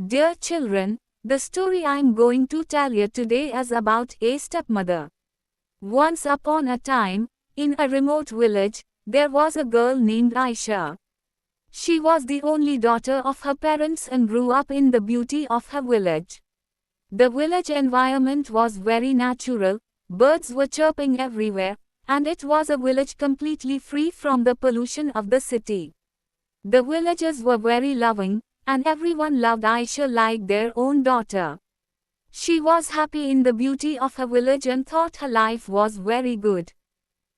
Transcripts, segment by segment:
Dear children, the story I'm going to tell you today is about a stepmother. Once upon a time, in a remote village, there was a girl named Aisha. She was the only daughter of her parents and grew up in the beauty of her village. The village environment was very natural, birds were chirping everywhere, and it was a village completely free from the pollution of the city. The villagers were very loving, and everyone loved Aisha like their own daughter. She was happy in the beauty of her village and thought her life was very good.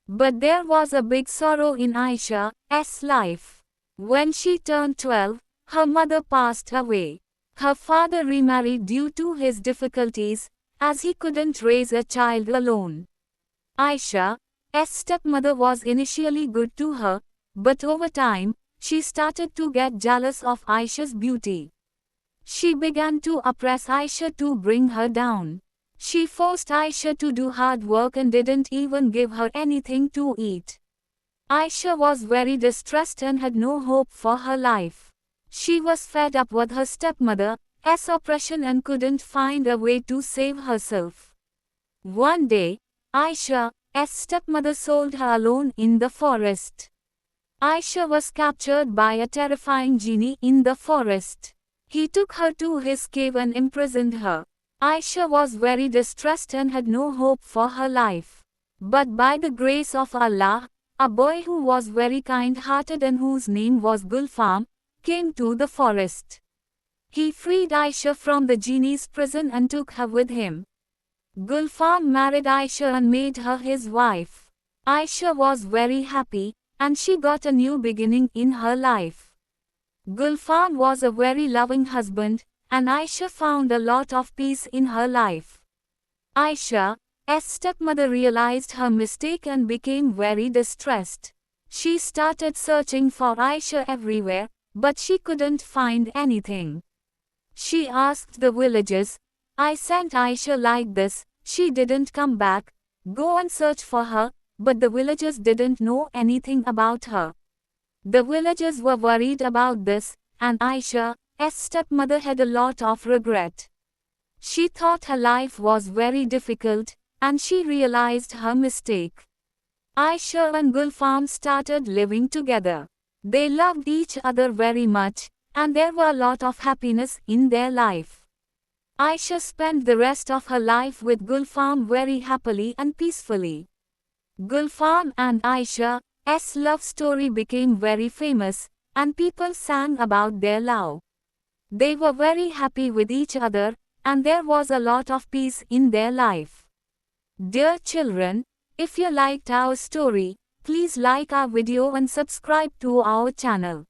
But there was a big sorrow in Aisha's life. When she turned 12, her mother passed away. Her father remarried due to his difficulties, as he couldn't raise a child alone. Aisha's stepmother was initially good to her, but over time, she started to get jealous of Aisha's beauty. She began to oppress Aisha to bring her down. She forced Aisha to do hard work and didn't even give her anything to eat. Aisha was very distressed and had no hope for her life. She was fed up with her stepmother's oppression and couldn't find a way to save herself. One day, Aisha's stepmother sold her alone in the forest. Aisha was captured by a terrifying genie in the forest. He took her to his cave and imprisoned her. Aisha was very distressed and had no hope for her life. But by the grace of Allah, a boy who was very kind-hearted and whose name was Gulfam, came to the forest. He freed Aisha from the genie's prison and took her with him. Gulfam married Aisha and made her his wife. Aisha was very happy, and she got a new beginning in her life. Gulfam was a very loving husband, and Aisha found a lot of peace in her life. Aisha's stepmother realized her mistake and became very distressed. She started searching for Aisha everywhere, but she couldn't find anything. She asked the villagers, "I sent Aisha like this, she didn't come back, go and search for her," but the villagers didn't know anything about her. The villagers were worried about this, and Aisha's stepmother had a lot of regret. She thought her life was very difficult, and she realized her mistake. Aisha and Gulfam started living together. They loved each other very much, and there were a lot of happiness in their life. Aisha spent the rest of her life with Gulfam very happily and peacefully. Gulfam and Aisha's love story became very famous, and people sang about their love. They were very happy with each other, and there was a lot of peace in their life. Dear children, if you liked our story, please like our video and subscribe to our channel.